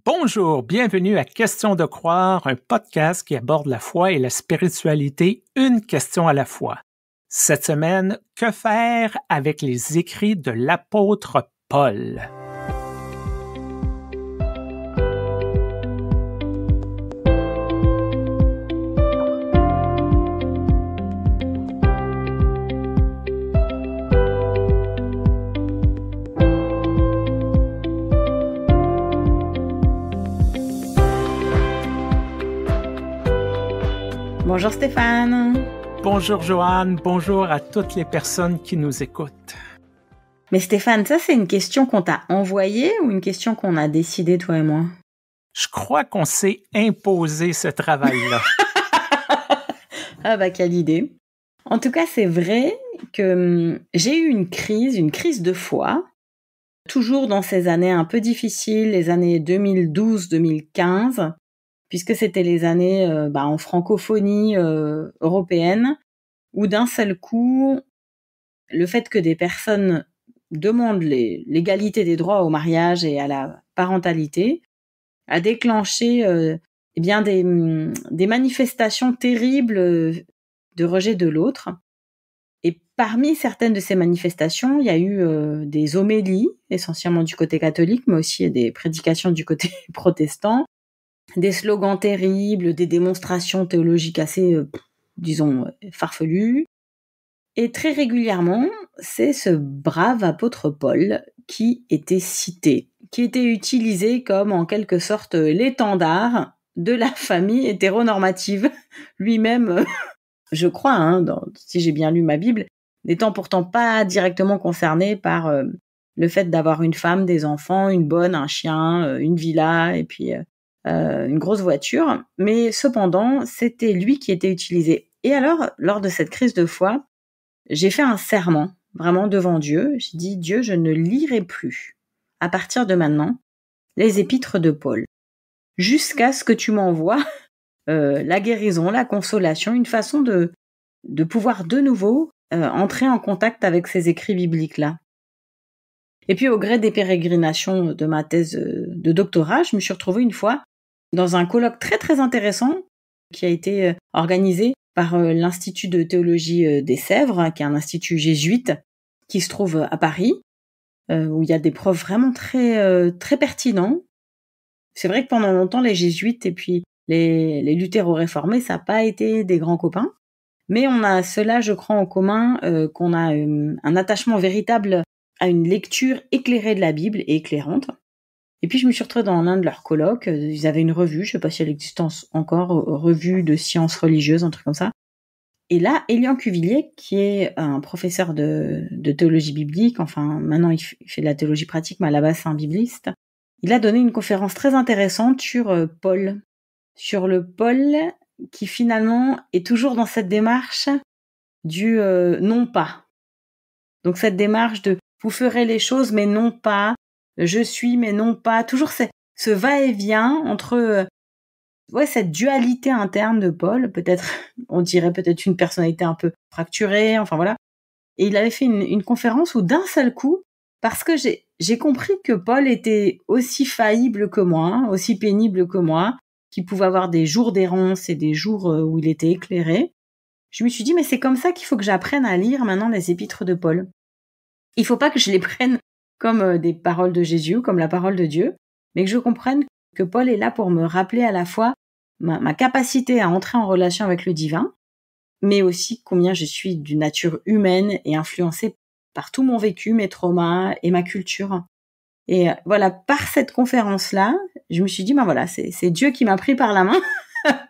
Bonjour, bienvenue à Question de croire, un podcast qui aborde la foi et la spiritualité une question à la fois. Cette semaine, que faire avec les écrits de l'apôtre Paul? Bonjour Stéphane. Bonjour Joanne, bonjour à toutes les personnes qui nous écoutent. Mais Stéphane, ça c'est une question qu'on t'a envoyée ou une question qu'on a décidé toi et moi? Je crois qu'on s'est imposé ce travail-là. Ah bah quelle idée. En tout cas, c'est vrai que j'ai eu une crise de foi, toujours dans ces années un peu difficiles, les années 2012-2015, puisque c'était les années en francophonie européenne, où d'un seul coup, le fait que des personnes demandent l'égalité des droits au mariage et à la parentalité a déclenché des manifestations terribles de rejet de l'autre. Et parmi certaines de ces manifestations, il y a eu des homélies, essentiellement du côté catholique, mais aussi des prédications du côté protestant, des slogans terribles, des démonstrations théologiques assez, farfelues. Et très régulièrement, c'est ce brave apôtre Paul qui était cité, qui était utilisé comme en quelque sorte l'étendard de la famille hétéronormative. Lui-même, je crois, si j'ai bien lu ma Bible, n'étant pourtant pas directement concerné par le fait d'avoir une femme, des enfants, une bonne, un chien, une villa et puis une grosse voiture. Mais cependant, c'était lui qui était utilisé. Et alors, lors de cette crise de foi, j'ai fait un serment, vraiment devant Dieu. J'ai dit, Dieu, je ne lirai plus, à partir de maintenant, les épîtres de Paul, jusqu'à ce que tu m'envoies la guérison, la consolation, une façon de pouvoir de nouveau entrer en contact avec ces écrits bibliques-là. Et puis, au gré des pérégrinations de ma thèse de doctorat, je me suis retrouvée une fois dans un colloque très, très intéressant qui a été organisé par l'Institut de théologie des Sèvres, qui est un institut jésuite qui se trouve à Paris, où il y a des profs vraiment très, très pertinents. C'est vrai que pendant longtemps, les jésuites et puis les luthéro-réformés, ça n'a pas été des grands copains. Mais on a cela, je crois, en commun, qu'on a un attachement véritable à une lecture éclairée de la Bible et éclairante. Et puis je me suis retrouvée dans l'un de leurs colloques, ils avaient une revue, je sais pas si elle existe encore, revue de sciences religieuses, un truc comme ça. Et là, Élian Cuvillier, qui est un professeur de théologie biblique, enfin maintenant il fait de la théologie pratique, mais à la base c'est un bibliste, il a donné une conférence très intéressante sur Paul. Sur le Paul qui finalement est toujours dans cette démarche du non pas. Donc cette démarche de vous ferez les choses mais non pas, je suis mais non pas, toujours ce va-et-vient entre cette dualité interne de Paul, peut-être on dirait peut-être une personnalité un peu fracturée, enfin voilà. Et il avait fait une conférence où d'un seul coup, parce que j'ai compris que Paul était aussi faillible que moi, aussi pénible que moi, qu'il pouvait avoir des jours d'errance et des jours où il était éclairé, je me suis dit mais c'est comme ça qu'il faut que j'apprenne à lire maintenant les épîtres de Paul. Il faut pas que je les prenne comme des paroles de Jésus, comme la parole de Dieu, mais que je comprenne que Paul est là pour me rappeler à la fois ma capacité à entrer en relation avec le divin, mais aussi combien je suis d'une nature humaine et influencée par tout mon vécu, mes traumas et ma culture. Et voilà, par cette conférence-là, je me suis dit, c'est Dieu qui m'a pris par la main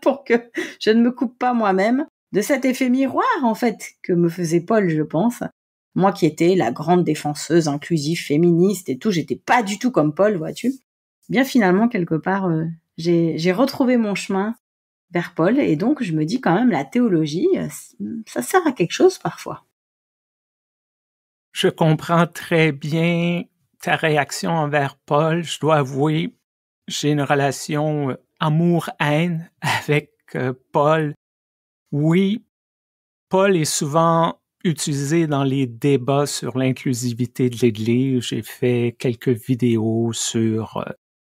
pour que je ne me coupe pas moi-même de cet effet miroir, en fait, que me faisait Paul, je pense. Moi qui étais la grande défenseuse, inclusive, féministe et tout, j'étais pas du tout comme Paul, vois-tu. Bien finalement, quelque part, j'ai retrouvé mon chemin vers Paul, et donc je me dis quand même, la théologie, ça sert à quelque chose parfois. Je comprends très bien ta réaction envers Paul. Je dois avouer, j'ai une relation amour-haine avec Paul. Oui, Paul est souvent utilisé dans les débats sur l'inclusivité de l'Église. J'ai fait quelques vidéos sur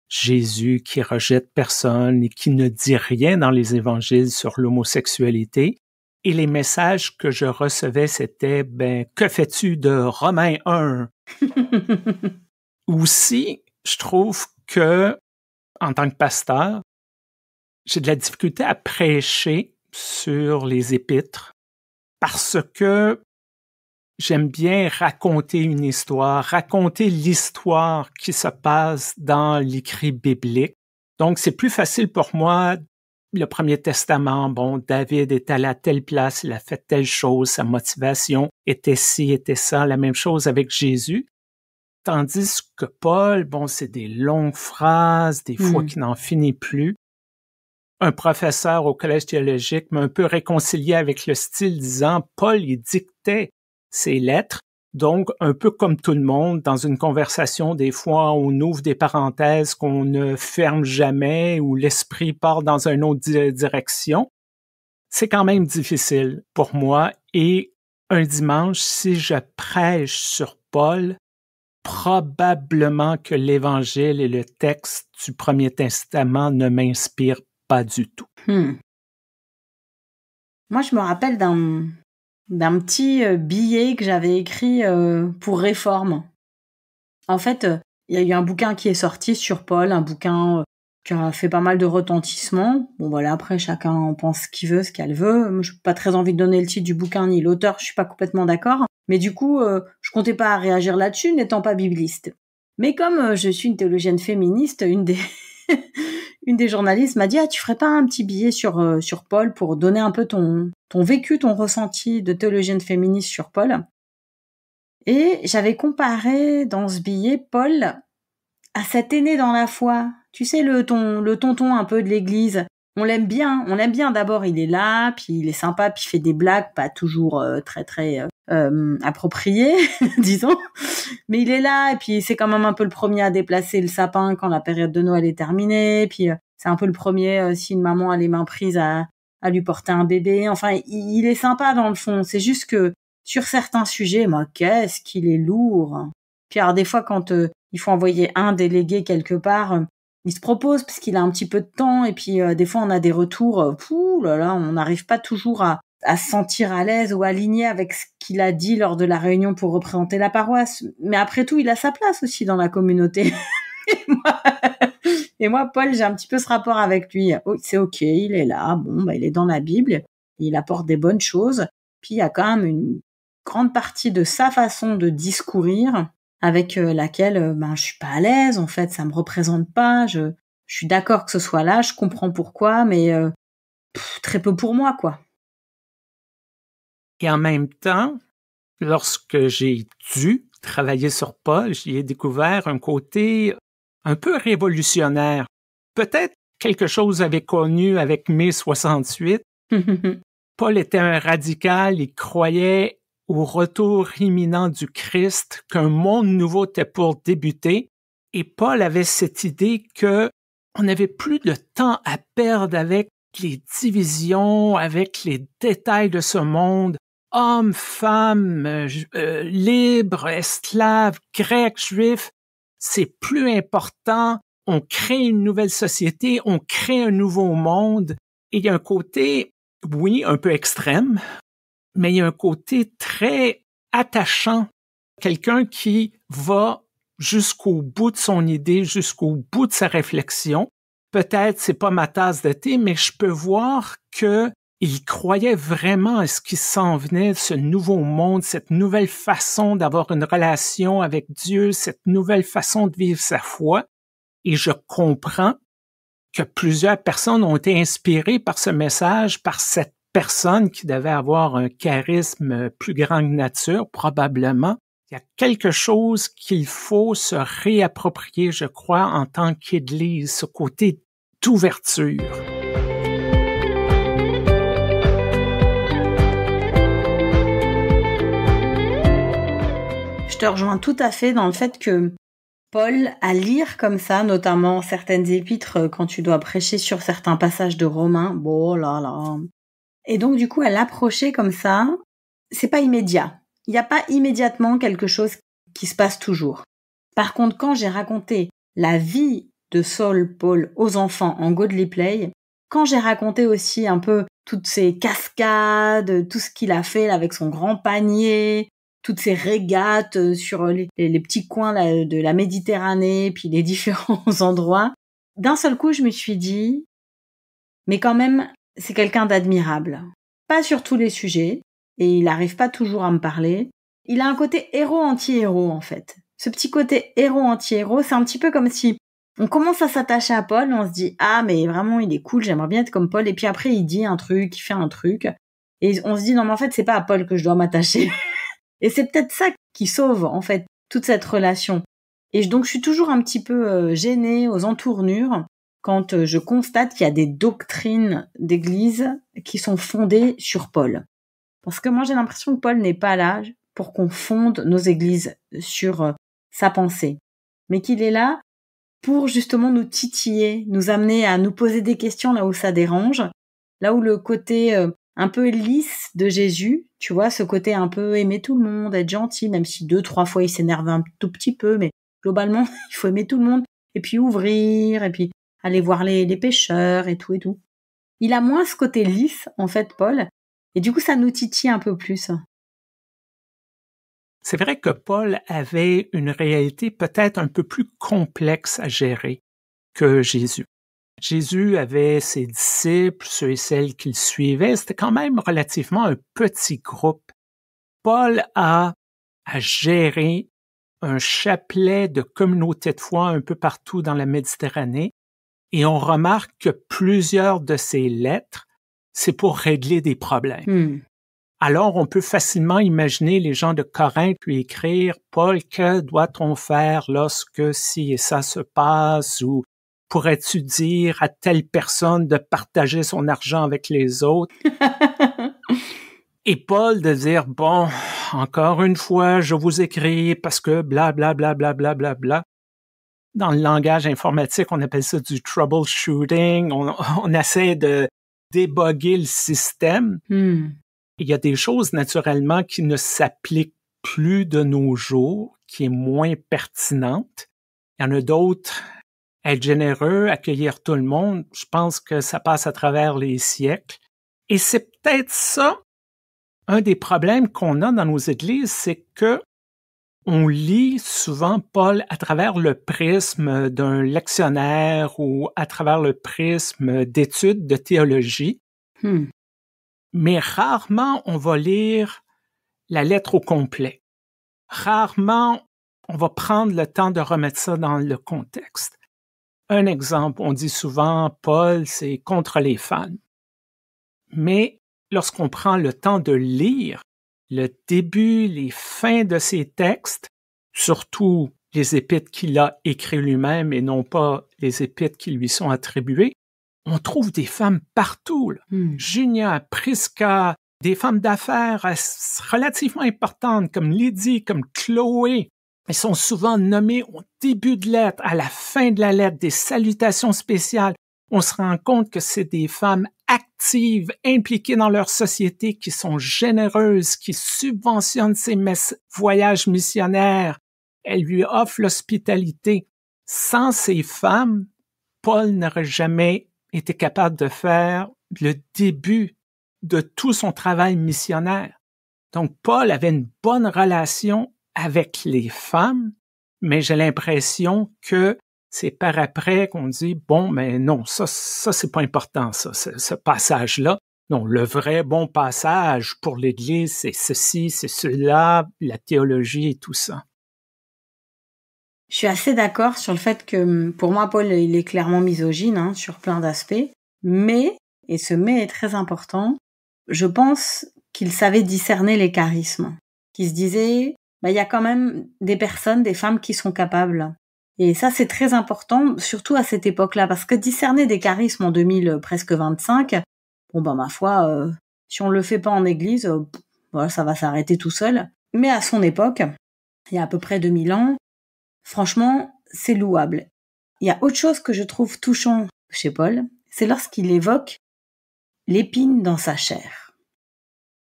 Jésus qui rejette personne et qui ne dit rien dans les évangiles sur l'homosexualité. Et les messages que je recevais, c'était « Que fais-tu de Romains 1? » Aussi, je trouve que, en tant que pasteur, j'ai de la difficulté à prêcher sur les épîtres parce que j'aime bien raconter une histoire, raconter l'histoire qui se passe dans l'écrit biblique. Donc, c'est plus facile pour moi, le Premier Testament, David est allé à telle place, il a fait telle chose, sa motivation était ci, était ça, la même chose avec Jésus. Tandis que Paul, c'est des longues phrases, des fois qui n'en finit plus. Un professeur au collège théologique m'a un peu réconcilié avec le style disant « Paul, il dictait ses lettres, donc un peu comme tout le monde, dans une conversation, des fois, on ouvre des parenthèses qu'on ne ferme jamais ou l'esprit part dans une autre direction. C'est quand même difficile pour moi et un dimanche, si je prêche sur Paul, probablement que l'Évangile et le texte du Premier Testament ne m'inspirent pas du tout. Moi, je me rappelle d'un petit billet que j'avais écrit pour Réforme. En fait, il y a eu un bouquin qui est sorti sur Paul, un bouquin qui a fait pas mal de retentissement. Après, chacun en pense ce qu'il veut, ce qu'elle veut. Moi, je n'ai pas très envie de donner le titre du bouquin ni l'auteur, je suis pas complètement d'accord. Mais du coup, je comptais pas réagir là-dessus, n'étant pas bibliste. Mais comme je suis une théologienne féministe, une des journalistes m'a dit « Ah, tu ferais pas un petit billet sur Paul pour donner un peu ton vécu, ton ressenti de théologienne féministe sur Paul ?» Et j'avais comparé dans ce billet Paul à cet aîné dans la foi. Tu sais, le tonton un peu de l'église. On l'aime bien d'abord, il est là, puis il est sympa, puis il fait des blagues, pas toujours très très appropriées, disons. Mais il est là, et puis c'est quand même un peu le premier à déplacer le sapin quand la période de Noël est terminée, puis c'est un peu le premier, si une maman a les mains prises, à lui porter un bébé. Enfin, il est sympa dans le fond. C'est juste que sur certains sujets, qu'est-ce qu'il est lourd. Puis alors des fois, quand il faut envoyer un délégué quelque part, il se propose parce qu'il a un petit peu de temps, et puis des fois on a des retours, on n'arrive pas toujours à se sentir à l'aise ou aligné avec ce qu'il a dit lors de la réunion pour représenter la paroisse. Mais après tout, il a sa place aussi dans la communauté. Et moi, Paul, j'ai un petit peu ce rapport avec lui. C'est ok, il est là, il est dans la Bible, il apporte des bonnes choses. Puis il y a quand même une grande partie de sa façon de discourir avec laquelle je suis pas à l'aise, en fait, ça me représente pas, je suis d'accord que ce soit là, je comprends pourquoi, mais très peu pour moi, quoi. Et en même temps, lorsque j'ai dû travailler sur Paul, j'y ai découvert un côté un peu révolutionnaire. Peut-être quelque chose avait connu avec mai 68. Paul était un radical, il croyait au retour imminent du Christ, qu'un monde nouveau était pour débuter. Et Paul avait cette idée que on n'avait plus de temps à perdre avec les divisions, avec les détails de ce monde. Hommes, femmes, libres, esclaves, grecs, juifs, c'est plus important. On crée une nouvelle société, on crée un nouveau monde. Et il y a un côté, oui, un peu extrême, mais il y a un côté très attachant. Quelqu'un qui va jusqu'au bout de son idée, jusqu'au bout de sa réflexion. Peut-être c'est pas ma tasse de thé, mais je peux voir que il croyait vraiment à ce qui s'en venait, ce nouveau monde, cette nouvelle façon d'avoir une relation avec Dieu, cette nouvelle façon de vivre sa foi. Et je comprends que plusieurs personnes ont été inspirées par ce message, par cette personne qui devait avoir un charisme plus grand que nature, probablement. Il y a quelque chose qu'il faut se réapproprier, je crois, en tant qu'Église, ce côté d'ouverture. Je te rejoins tout à fait dans le fait que Paul, à lire comme ça, notamment certaines épîtres, quand tu dois prêcher sur certains passages de Romains, Et donc, du coup, à l'approcher comme ça, c'est pas immédiat. Il n'y a pas immédiatement quelque chose qui se passe toujours. Par contre, quand j'ai raconté la vie de Saul Paul aux enfants en Godly Play, quand j'ai raconté aussi un peu toutes ces cascades, tout ce qu'il a fait là, avec son grand panier, toutes ces régates sur les petits coins là, de la Méditerranée, puis les différents endroits, d'un seul coup, je me suis dit, mais quand même, c'est quelqu'un d'admirable. Pas sur tous les sujets, et il n'arrive pas toujours à me parler. Il a un côté héros-anti-héros, en fait. Ce petit côté héros-anti-héros, c'est un petit peu comme si on commence à s'attacher à Paul, on se dit « Ah, mais vraiment, il est cool, j'aimerais bien être comme Paul. » Et puis après, il dit un truc, il fait un truc. Et on se dit « Non, mais en fait, c'est pas à Paul que je dois m'attacher. » Et c'est peut-être ça qui sauve, en fait, toute cette relation. Et donc, je suis toujours un petit peu gênée aux entournures quand je constate qu'il y a des doctrines d'église qui sont fondées sur Paul. Parce que moi, j'ai l'impression que Paul n'est pas là pour qu'on fonde nos églises sur sa pensée, mais qu'il est là pour justement nous titiller, nous amener à nous poser des questions là où ça dérange, là où le côté un peu lisse de Jésus, tu vois, ce côté un peu aimer tout le monde, être gentil, même si 2-3 fois il s'énerve un tout petit peu, mais globalement, il faut aimer tout le monde, et puis ouvrir, et puis aller voir les pêcheurs et tout et tout. Il a moins ce côté lisse, en fait, Paul, et du coup, ça nous titille un peu plus. C'est vrai que Paul avait une réalité peut-être un peu plus complexe à gérer que Jésus. Jésus avait ses disciples, ceux et celles qu'il suivait. C'était quand même relativement un petit groupe. Paul a à gérer un chapelet de communautés de foi un peu partout dans la Méditerranée et on remarque que plusieurs de ses lettres, c'est pour régler des problèmes. Alors, on peut facilement imaginer les gens de Corinthe lui écrire « Paul, que doit-on faire lorsque ci et ça se passe » ou « Pourrais-tu dire à telle personne de partager son argent avec les autres? » Et Paul de dire « Bon, encore une fois, je vous écris parce que bla bla bla bla bla bla bla. » Dans le langage informatique, on appelle ça du troubleshooting. On essaie de débugger le système. Il y a des choses, naturellement, qui ne s'appliquent plus de nos jours, qui est moins pertinente. Il y en a d'autres, être généreux, accueillir tout le monde, je pense que ça passe à travers les siècles. Et c'est peut-être ça, un des problèmes qu'on a dans nos églises, c'est que on lit souvent Paul à travers le prisme d'un lectionnaire ou à travers le prisme d'études de théologie. Mais rarement on va lire la lettre au complet. Rarement on va prendre le temps de remettre ça dans le contexte. Un exemple, on dit souvent Paul, c'est contre les fans. Mais lorsqu'on prend le temps de lire le début, les fins de ses textes, surtout les épîtres qu'il a écrits lui-même et non pas les épîtres qui lui sont attribuées, on trouve des femmes partout. Junia, Prisca, des femmes d'affaires relativement importantes comme Lydie, comme Chloé. Elles sont souvent nommées au début de lettre, à la fin de la lettre, des salutations spéciales. On se rend compte que c'est des femmes actives, impliquées dans leur société, qui sont généreuses, qui subventionnent ses voyages missionnaires. Elles lui offrent l'hospitalité. Sans ces femmes, Paul n'aurait jamais été capable de faire le début de tout son travail missionnaire. Donc, Paul avait une bonne relation avec les femmes, mais j'ai l'impression que c'est par après qu'on dit, bon, mais non, ça c'est pas important, ça, ce passage-là. Non, le vrai bon passage pour l'Église, c'est ceci, c'est cela, la théologie et tout ça. Je suis assez d'accord sur le fait que, pour moi, Paul, il est clairement misogyne, sur plein d'aspects. Mais, et ce mais est très important, je pense qu'il savait discerner les charismes. Qu'il se disait, il y a quand même des personnes, des femmes qui sont capables. Et ça, c'est très important, surtout à cette époque-là, parce que discerner des charismes en 2025, ma foi, si on le fait pas en église, ça va s'arrêter tout seul. Mais à son époque, il y a à peu près 2000 ans, franchement, c'est louable. Il y a autre chose que je trouve touchant chez Paul, c'est lorsqu'il évoque l'épine dans sa chair.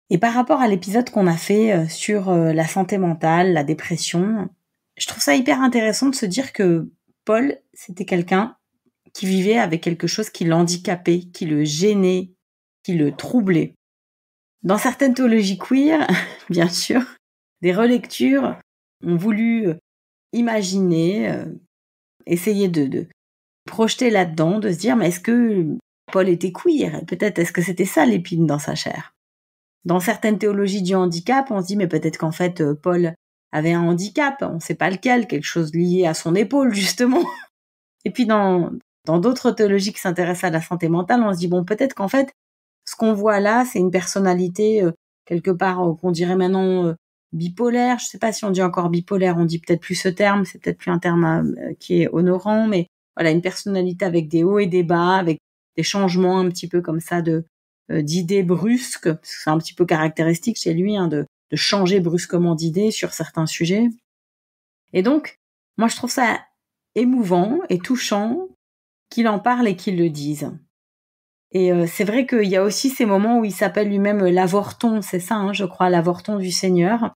Et par rapport à l'épisode qu'on a fait sur la santé mentale, la dépression, je trouve ça hyper intéressant de se dire que Paul, c'était quelqu'un qui vivait avec quelque chose qui l'handicapait, qui le gênait, qui le troublait. Dans certaines théologies queer, bien sûr, des relectures ont voulu imaginer, essayer de projeter là-dedans, de se dire, mais est-ce que Paul était queer? Et peut-être est-ce que c'était ça l'épine dans sa chair? Dans certaines théologies du handicap, on se dit, mais peut-être qu'en fait, Paul avait un handicap, on ne sait pas lequel, quelque chose lié à son épaule, justement. Et puis dans d'autres théologies qui s'intéressent à la santé mentale, on se dit, bon, peut-être qu'en fait, ce qu'on voit là, c'est une personnalité, quelque part, qu'on dirait maintenant bipolaire. Je ne sais pas si on dit encore bipolaire, on dit peut-être plus ce terme, c'est peut-être plus un terme qui est honorant, mais voilà, une personnalité avec des hauts et des bas, avec des changements un petit peu comme ça d'idées brusques, parce que c'est un petit peu caractéristique chez lui, de changer brusquement d'idées sur certains sujets. Et donc, moi, je trouve ça émouvant et touchant qu'il en parle et qu'il le dise. Et c'est vrai qu'il y a aussi ces moments où il s'appelle lui-même l'avorton, c'est ça, je crois, l'avorton du Seigneur.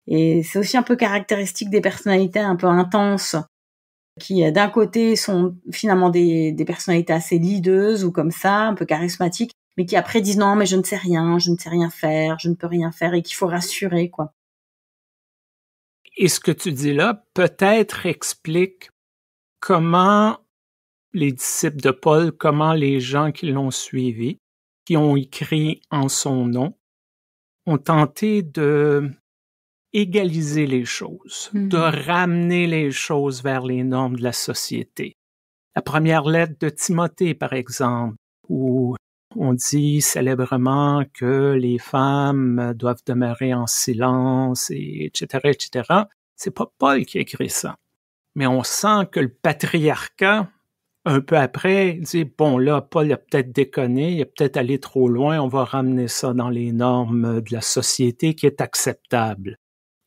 Et c'est aussi un peu caractéristique des personnalités un peu intenses, qui d'un côté sont finalement des personnalités assez leadeuses ou comme ça, un peu charismatiques, mais qui après disent non, mais je ne sais rien faire, je ne peux rien faire, et qu'il faut rassurer, quoi. Et ce que tu dis là, peut-être explique comment les disciples de Paul, comment les gens qui l'ont suivi, qui ont écrit en son nom, ont tenté de égaliser les choses, de ramener les choses vers les normes de la société. La première lettre de Timothée, par exemple, où on dit célèbrement que les femmes doivent demeurer en silence, etc., etc. C'est pas Paul qui a écrit ça. Mais on sent que le patriarcat, un peu après, dit, bon là, Paul a peut-être déconné, il a peut-être allé trop loin, on va ramener ça dans les normes de la société qui est acceptable.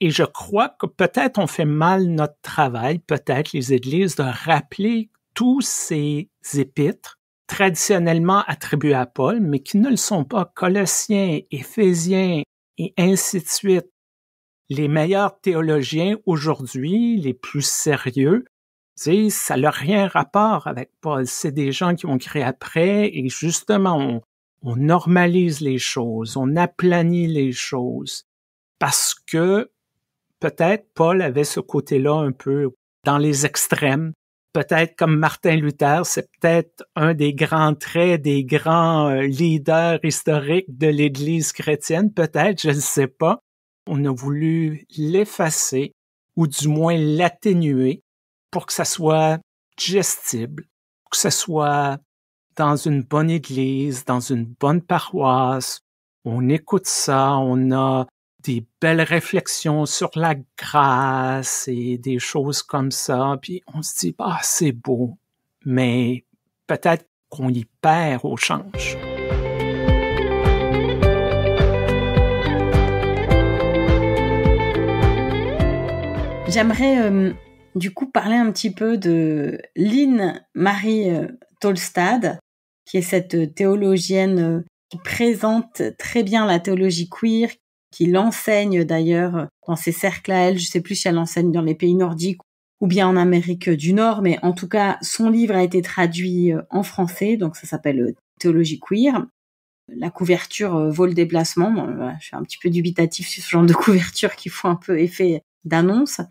Et je crois que peut-être on fait mal notre travail, peut-être les églises, de rappeler tous ces épîtres traditionnellement attribués à Paul, mais qui ne le sont pas. Colossiens, Éphésiens et ainsi de suite. Les meilleurs théologiens aujourd'hui, les plus sérieux, disent ça n'a rien rapport avec Paul. C'est des gens qui ont créé après et justement, on normalise les choses, on aplanit les choses parce que peut-être Paul avait ce côté-là un peu dans les extrêmes. Peut-être comme Martin Luther, c'est peut-être un des grands traits, des grands leaders historiques de l'Église chrétienne. Peut-être, je ne sais pas. On a voulu l'effacer ou du moins l'atténuer pour que ça soit digestible, pour que ça soit dans une bonne église, dans une bonne paroisse. On écoute ça, on a des belles réflexions sur la grâce et des choses comme ça, puis on se dit, bah, c'est beau, mais peut-être qu'on y perd au change. J'aimerais du coup parler un petit peu de Lynn Marie Tolstad, qui est cette théologienne qui présente très bien la théologie queer, qui l'enseigne d'ailleurs dans ses cercles à elle. Je ne sais plus si elle enseigne dans les pays nordiques ou bien en Amérique du Nord, mais en tout cas, son livre a été traduit en français, donc ça s'appelle Théologie queer. La couverture vaut le déplacement. Bon, voilà, je suis un petit peu dubitatif sur ce genre de couverture qui font un peu effet d'annonce.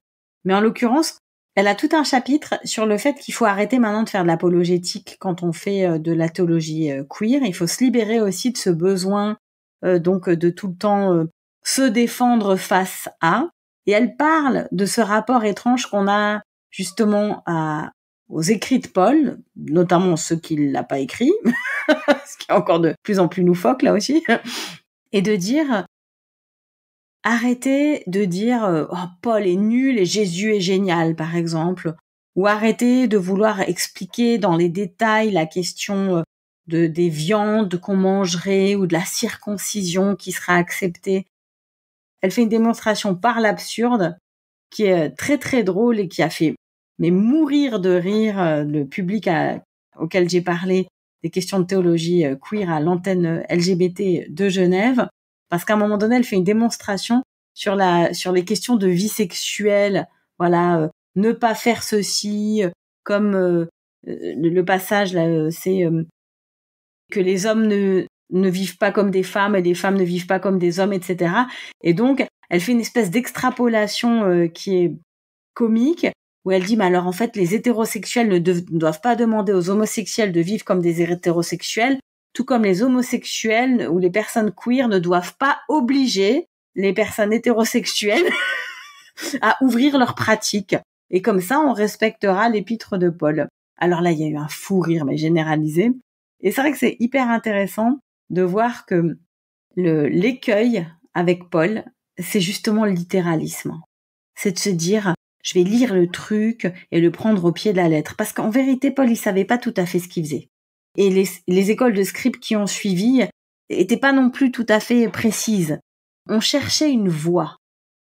Mais en l'occurrence, elle a tout un chapitre sur le fait qu'il faut arrêter maintenant de faire de l'apologétique quand on fait de la théologie queer. Il faut se libérer aussi de ce besoin donc de tout le temps se défendre face à. Et elle parle de ce rapport étrange qu'on a justement aux écrits de Paul, notamment ceux qu'il n'a pas écrits, ce qui est encore de plus en plus loufoque là aussi, et de dire arrêtez de dire oh, Paul est nul et Jésus est génial, par exemple, ou arrêtez de vouloir expliquer dans les détails la question des viandes qu'on mangerait ou de la circoncision qui sera acceptée. Elle fait une démonstration par l'absurde qui est très très drôle et qui a fait mourir de rire le public auquel j'ai parlé des questions de théologie queer à l'antenne LGBT de Genève, parce qu'à un moment donné, elle fait une démonstration sur les questions de vie sexuelle, voilà, ne pas faire ceci, comme le passage là, c'est que les hommes ne vivent pas comme des femmes et les femmes ne vivent pas comme des hommes, etc. Et donc, elle fait une espèce d'extrapolation qui est comique, où elle dit, mais alors en fait, les hétérosexuels ne doivent pas demander aux homosexuels de vivre comme des hétérosexuels, tout comme les homosexuels ou les personnes queer ne doivent pas obliger les personnes hétérosexuelles à ouvrir leurs pratiques. Et comme ça, on respectera l'épître de Paul. Alors là, il y a eu un fou rire, mais généralisé. Et c'est vrai que c'est hyper intéressant de voir que l'écueil avec Paul, c'est justement le littéralisme. C'est de se dire, je vais lire le truc et le prendre au pied de la lettre. Parce qu'en vérité, Paul, il savait pas tout à fait ce qu'il faisait. Et les écoles de scribes qui ont suivi étaient pas non plus tout à fait précises. On cherchait une voie.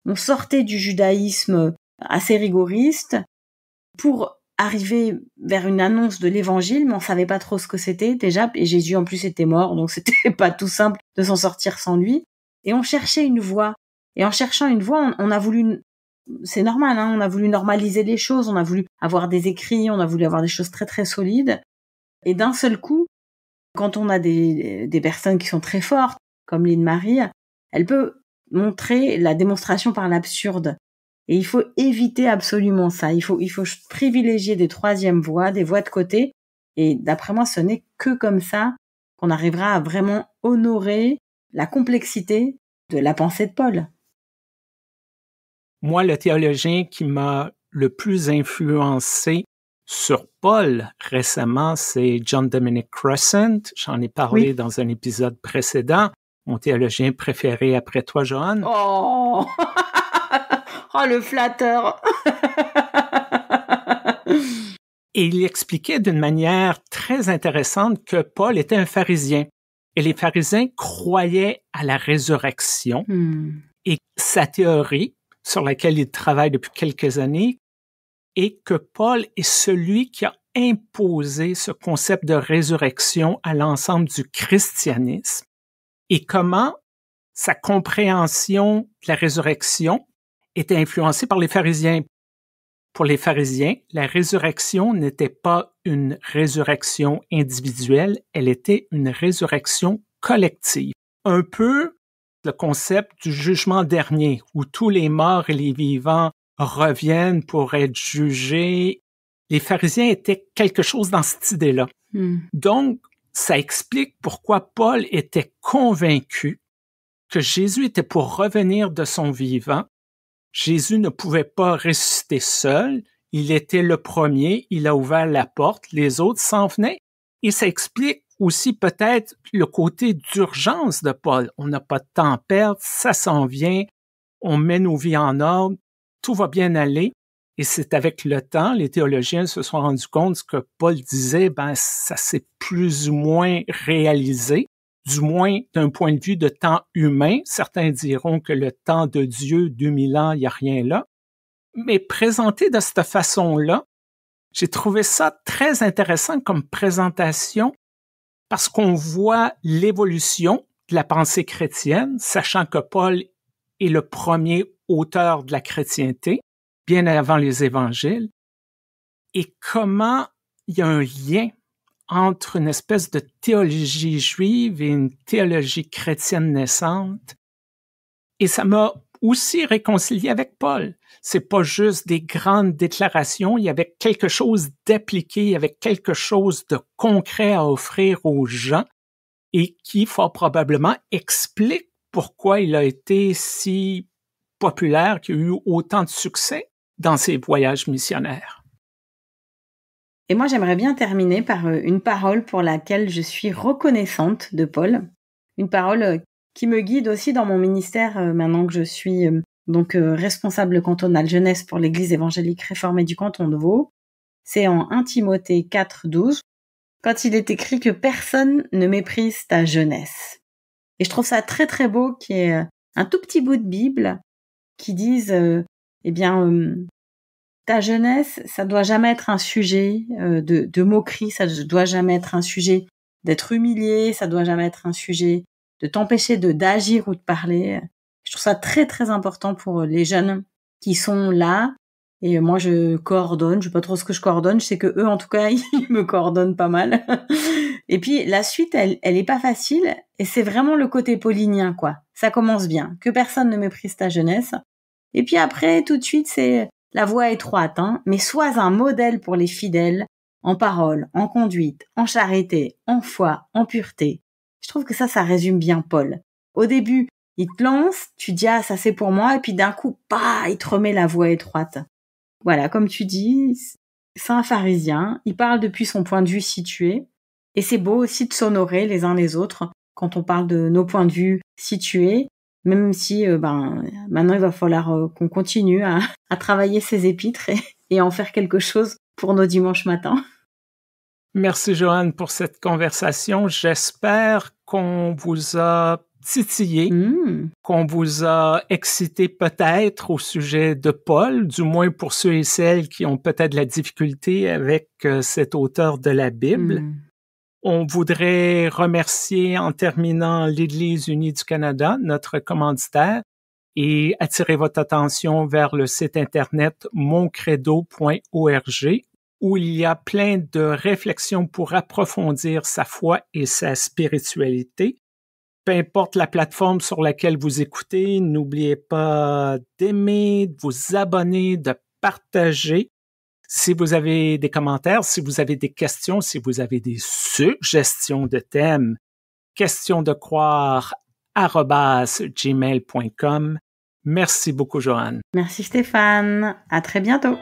On sortait du judaïsme assez rigoriste pour arriver vers une annonce de l'évangile, mais on savait pas trop ce que c'était déjà, et Jésus en plus était mort, donc c'était pas tout simple de s'en sortir sans lui. Et on cherchait une voie. Et en cherchant une voie, on a voulu, c'est normal, hein, on a voulu normaliser les choses, on a voulu avoir des écrits, on a voulu avoir des choses très très solides. Et d'un seul coup, quand on a des personnes qui sont très fortes, comme Lynn Marie, elle peut montrer la démonstration par l'absurde. Et il faut éviter absolument ça. Il faut privilégier des troisièmes voies, des voies de côté. Et d'après moi, ce n'est que comme ça qu'on arrivera à vraiment honorer la complexité de la pensée de Paul. Moi, le théologien qui m'a le plus influencé sur Paul récemment, c'est John Dominic Cressant. J'en ai parlé dans un épisode précédent. Mon théologien préféré après toi, Joanne. Oh, oh le flatteur. Et il expliquait d'une manière très intéressante que Paul était un pharisien. Et les pharisiens croyaient à la résurrection. Et sa théorie, sur laquelle il travaille depuis quelques années, est que Paul est celui qui a imposé ce concept de résurrection à l'ensemble du christianisme. Et comment sa compréhension de la résurrection était influencée par les pharisiens. Pour les pharisiens, la résurrection n'était pas une résurrection individuelle, elle était une résurrection collective. Un peu le concept du jugement dernier, où tous les morts et les vivants reviennent pour être jugés. Les pharisiens étaient quelque chose dans cette idée-là. Donc, ça explique pourquoi Paul était convaincu que Jésus était pour revenir de son vivant. Jésus ne pouvait pas ressusciter seul. Il était le premier, il a ouvert la porte, les autres s'en venaient. Et ça explique aussi peut-être le côté d'urgence de Paul. On n'a pas de temps à perdre, ça s'en vient, on met nos vies en ordre, tout va bien aller. Et c'est avec le temps, les théologiens se sont rendus compte que Paul disait, ça s'est plus ou moins réalisé, du moins d'un point de vue de temps humain. Certains diront que le temps de Dieu, 2000 ans, il n'y a rien là. Mais présenté de cette façon-là, j'ai trouvé ça très intéressant comme présentation parce qu'on voit l'évolution de la pensée chrétienne, sachant que Paul est le premier auteur de la chrétienté, bien avant les évangiles, et comment il y a un lien entre une espèce de théologie juive et une théologie chrétienne naissante. Et ça m'a aussi réconcilié avec Paul. C'est pas juste des grandes déclarations, il y avait quelque chose d'appliqué, il y avait quelque chose de concret à offrir aux gens et qui, fort probablement, explique pourquoi il a été si populaire, qu'il a eu autant de succès dans ses voyages missionnaires. Et moi, j'aimerais bien terminer par une parole pour laquelle je suis reconnaissante de Paul. Une parole qui me guide aussi dans mon ministère maintenant que je suis responsable cantonal jeunesse pour l'Église évangélique réformée du canton de Vaud. C'est en 1 Timothée 4:12, quand il est écrit que personne ne méprise ta jeunesse. Et je trouve ça très très beau qu'il y ait un tout petit bout de Bible qui dise ta jeunesse, ça doit jamais être un sujet de moquerie, ça doit jamais être un sujet d'être humilié, ça doit jamais être un sujet de t'empêcher d'agir ou de parler. Je trouve ça très très important pour les jeunes qui sont là Et moi, je coordonne. Je sais pas trop ce que je coordonne. Je sais que eux, en tout cas, ils me coordonnent pas mal. Et puis, la suite, elle est pas facile. Et c'est vraiment le côté paulinien, quoi. Ça commence bien. Que personne ne méprise ta jeunesse. Et puis après, tout de suite, c'est la voie étroite, hein. Mais sois un modèle pour les fidèles, en parole, en conduite, en charité, en foi, en pureté. Je trouve que ça résume bien Paul. Au début, il te lance, tu dis, ah, ça c'est pour moi. Et puis d'un coup, bah, il te remet la voie étroite. Voilà, comme tu dis, c'est un pharisien. Il parle depuis son point de vue situé. Et c'est beau aussi de s'honorer les uns les autres quand on parle de nos points de vue situés, même si maintenant il va falloir qu'on continue à travailler ces épîtres et en faire quelque chose pour nos dimanches matins. Merci Joanne pour cette conversation. J'espère qu'on vous a titillé, qu'on vous a excité peut-être au sujet de Paul, du moins pour ceux et celles qui ont peut-être de la difficulté avec cet auteur de la Bible. On voudrait remercier en terminant l'Église unie du Canada, notre commanditaire, et attirer votre attention vers le site internet moncredo.org où il y a plein de réflexions pour approfondir sa foi et sa spiritualité. Peu importe la plateforme sur laquelle vous écoutez, n'oubliez pas d'aimer, de vous abonner, de partager. Si vous avez des commentaires, si vous avez des questions, si vous avez des suggestions de thèmes, questionsdecroire@gmail.com. Merci beaucoup, Joanne. Merci Stéphane. À très bientôt.